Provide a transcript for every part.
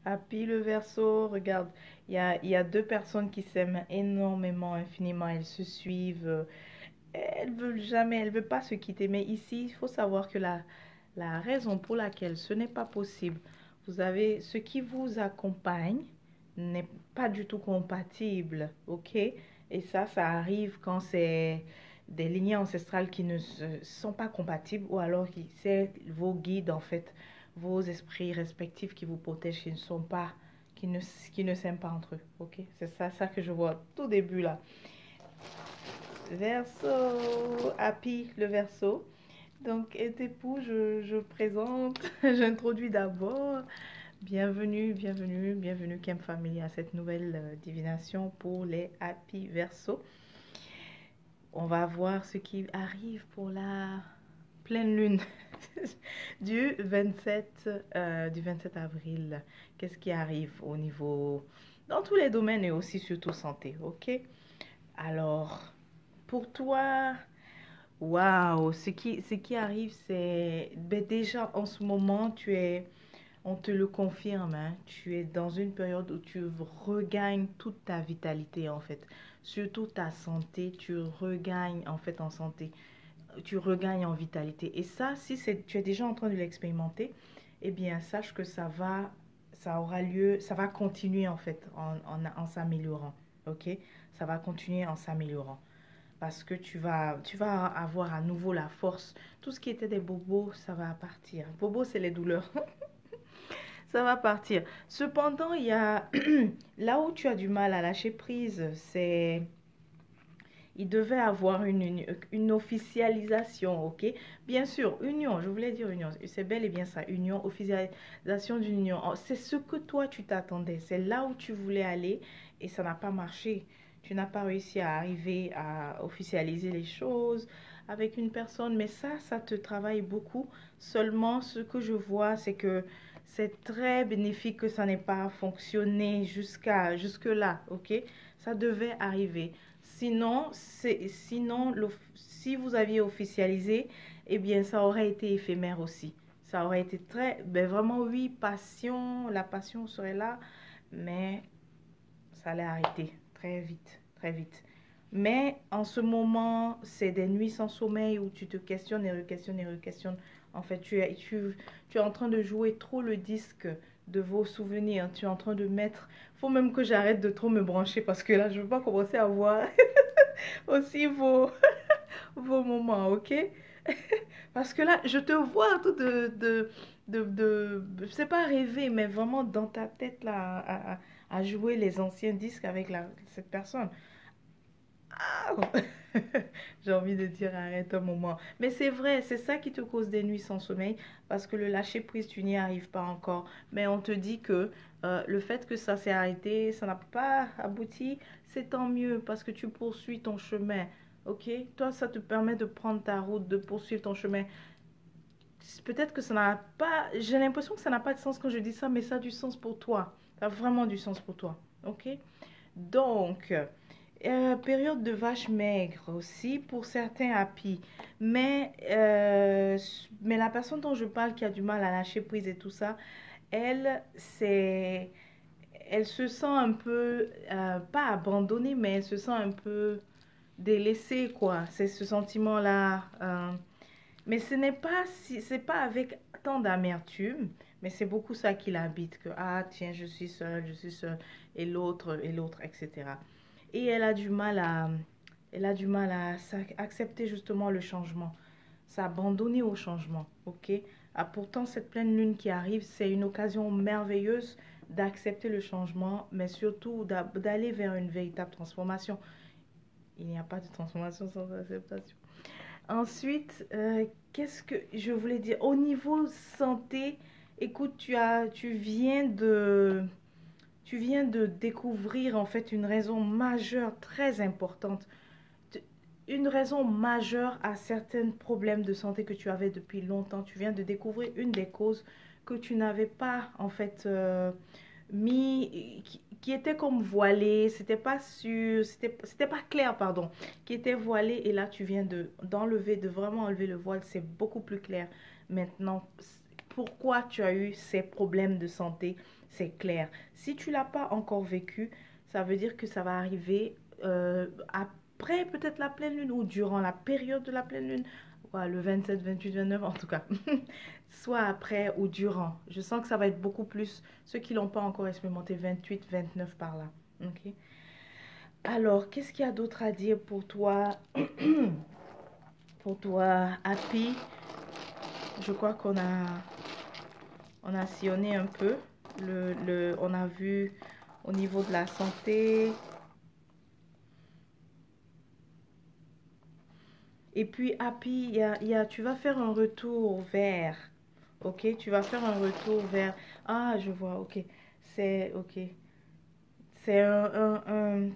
Happy le Verseau, regarde, il y a deux personnes qui s'aiment énormément, infiniment, elles se suivent, elles veulent jamais, elles veulent pas se quitter. Mais ici, il faut savoir que la raison pour laquelle ce n'est pas possible, vous avez ce qui vous accompagne n'est pas du tout compatible, ok? Et ça arrive quand c'est des lignées ancestrales qui ne sont pas compatibles ou alors qui c'est vos guides en fait, vos esprits respectifs qui vous protègent, qui ne sont pas, qui ne s'aiment pas entre eux, ok? C'est ça que je vois au tout début là. Verseau, Happy le Verseau. Donc, et époux, je présente, j'introduis d'abord. Bienvenue, bienvenue, bienvenue Kem Family à cette nouvelle divination pour les Happy Verseau. On va voir ce qui arrive pour la pleine lune du 27 avril. Qu'est-ce qui arrive au niveau, dans tous les domaines et aussi surtout santé, ok? Alors, pour toi, waouh, ce qui arrive, c'est ben déjà en ce moment, on te le confirme, hein, tu es dans une période où tu regagnes toute ta vitalité en fait, surtout ta santé, tu regagnes en fait en santé, tu regagnes en vitalité. Et ça, si tu es déjà en train de l'expérimenter, eh bien, sache que ça aura lieu, ça va continuer en fait en s'améliorant, ok? Ça va continuer en s'améliorant parce que tu vas avoir à nouveau la force. Tout ce qui était des bobos, ça va partir. Bobos, c'est les douleurs. Ça va partir. Cependant, il y a là où tu as du mal à lâcher prise, il devait avoir une officialisation, ok? Bien sûr, union, je voulais dire union, c'est bel et bien ça, union, officialisation d'une union. Oh, c'est ce que toi tu t'attendais, c'est là où tu voulais aller et ça n'a pas marché. Tu n'as pas réussi à arriver à officialiser les choses avec une personne, mais ça te travaille beaucoup. Seulement, ce que je vois, c'est que c'est très bénéfique que ça n'ait pas fonctionné jusque-là, ok? Ça devait arriver. Sinon, si vous aviez officialisé, eh bien, ça aurait été éphémère aussi. Ça aurait été ben vraiment, oui, passion, la passion serait là, mais ça allait arrêter très vite, très vite. Mais en ce moment, c'est des nuits sans sommeil où tu te questionnes et re-questionnes et re-questionnes. En fait, tu es en train de jouer trop le disque de vos souvenirs. Tu es en train de mettre... Faut même que j'arrête de trop me brancher parce que là, je ne veux pas commencer à voir aussi vos moments, ok? Parce que là, je te vois tout c'est pas rêver, mais vraiment dans ta tête là, à jouer les anciens disques avec cette personne. Ah. J'ai envie de dire arrête un moment. Mais c'est vrai, c'est ça qui te cause des nuits sans sommeil parce que le lâcher prise, tu n'y arrives pas encore. Mais on te dit que le fait que ça s'est arrêté, ça n'a pas abouti, c'est tant mieux parce que tu poursuis ton chemin. Ok? Toi, ça te permet de prendre ta route, de poursuivre ton chemin. Peut-être que ça n'a pas... J'ai l'impression que ça n'a pas de sens quand je dis ça, mais ça a du sens pour toi. Ça a vraiment du sens pour toi. Ok? Donc, période de vache maigre aussi pour certains happy. Mais la personne dont je parle qui a du mal à lâcher prise et tout ça, elle, c'est, elle se sent un peu, pas abandonnée, mais elle se sent un peu délaissée, quoi. C'est ce sentiment-là. Mais ce n'est pas, c'est pas avec tant d'amertume, mais c'est beaucoup ça qui l'habite, que, ah, tiens, je suis seule, et l'autre, etc. Et elle a du mal à accepter justement le changement, s'abandonner au changement, ok? Ah, pourtant, cette pleine lune qui arrive, c'est une occasion merveilleuse d'accepter le changement, mais surtout d'aller vers une véritable transformation. Il n'y a pas de transformation sans acceptation. Ensuite, qu'est-ce que je voulais dire? Au niveau santé, écoute, tu viens de découvrir en fait une raison majeure, très importante, une raison majeure à certains problèmes de santé que tu avais depuis longtemps. Tu viens de découvrir une des causes que tu n'avais pas en fait qui était comme voilée, c'était pas sûr, c'était pas clair, pardon, qui était voilée et là tu viens d'enlever, de vraiment enlever le voile, c'est beaucoup plus clair maintenant. pourquoi tu as eu ces problèmes de santé, c'est clair. Si tu l'as pas encore vécu, ça veut dire que ça va arriver après peut-être la pleine lune ou durant la période de la pleine lune. Ouais, le 27, 28, 29 en tout cas. Soit après ou durant. Je sens que ça va être beaucoup plus. Ceux qui l'ont pas encore expérimenté, 28, 29 par là. Ok. Alors, qu'est-ce qu'il y a d'autre à dire pour toi? Pour toi, Happy? Je crois on a sillonné un peu. On a vu au niveau de la santé. Et puis, Happy, tu vas faire un retour vers. Ok, tu vas faire un retour vers. Ah, je vois, ok. C'est ok. C'est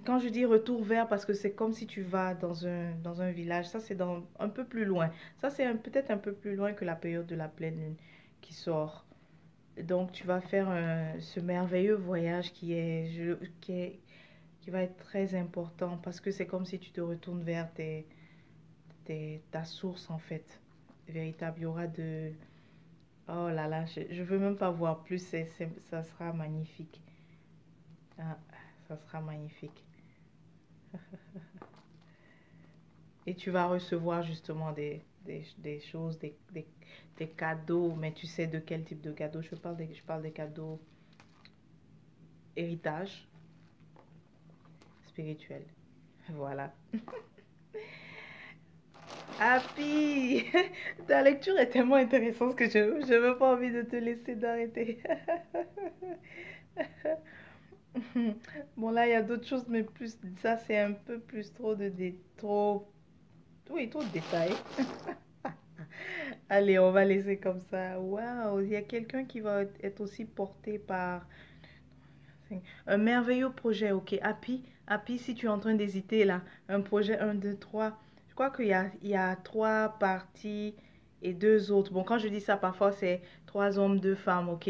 quand je dis retour vers, parce que c'est comme si tu vas dans un village. Ça, c'est un peu plus loin. Ça, c'est peut-être un peu plus loin que la période de la pleine lune qui sort. Donc, tu vas faire ce merveilleux voyage qui va être très important parce que c'est comme si tu te retournes vers ta source, en fait. Véritable, il y aura de... Oh là là, je veux même pas voir plus, ça sera magnifique. Ah, ça sera magnifique. Et tu vas recevoir justement des choses, des cadeaux, mais tu sais de quel type de cadeau je parle des cadeaux héritage spirituel. Voilà. Happy! Ta lecture est tellement intéressante que je n'ai même pas envie de te laisser d'arrêter. Bon, là, il y a d'autres choses, mais plus ça, c'est un peu plus trop trop, oui, trop de détails. Allez, on va laisser comme ça. Waouh, il y a quelqu'un qui va être aussi porté par un merveilleux projet. Ok, Happy, si tu es en train d'hésiter là, un projet un 2 trois. Je crois il y a trois parties et deux autres. Bon, quand je dis ça, parfois c'est trois hommes, deux femmes, ok?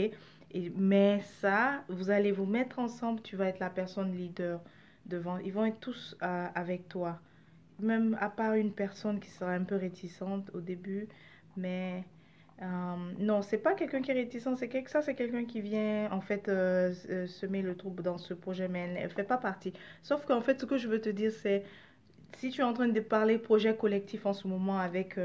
Mais ça, vous allez vous mettre ensemble. Tu vas être la personne leader devant. Ils vont être tous avec toi. Même à part une personne qui sera un peu réticente au début, mais non, c'est pas quelqu'un qui est réticent, c'est quelqu'un qui vient en fait semer le trouble dans ce projet, mais elle ne fait pas partie. Sauf qu'en fait, ce que je veux te dire, c'est si tu es en train de parler projet collectif en ce moment avec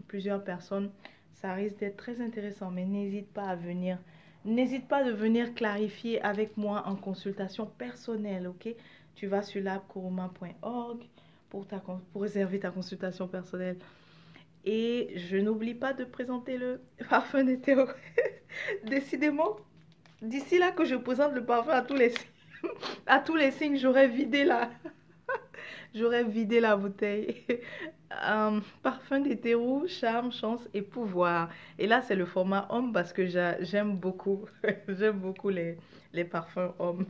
plusieurs personnes, ça risque d'être très intéressant, mais n'hésite pas à venir. N'hésite pas de venir clarifier avec moi en consultation personnelle, ok? Tu vas sur labkoroma.org pour réserver ta consultation personnelle. Et je n'oublie pas de présenter le parfum de Théo. Décidément, d'ici là que je présente le parfum à tous les signes, à tous les signes, j'aurais vidé la bouteille. Parfum d'hétéro, charme, chance et pouvoir. Et là, c'est le format homme parce que j'aime beaucoup, j'aime beaucoup les parfums hommes.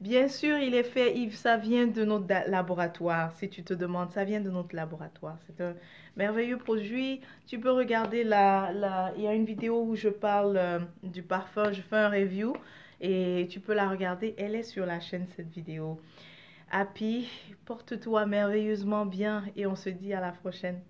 Bien sûr, il est fait, Yves, ça vient de notre laboratoire. Si tu te demandes, ça vient de notre laboratoire. C'est un merveilleux produit. Tu peux regarder il y a une vidéo où je parle du parfum, je fais un review et tu peux la regarder. Elle est sur la chaîne, cette vidéo. Happy, porte-toi merveilleusement bien et on se dit à la prochaine.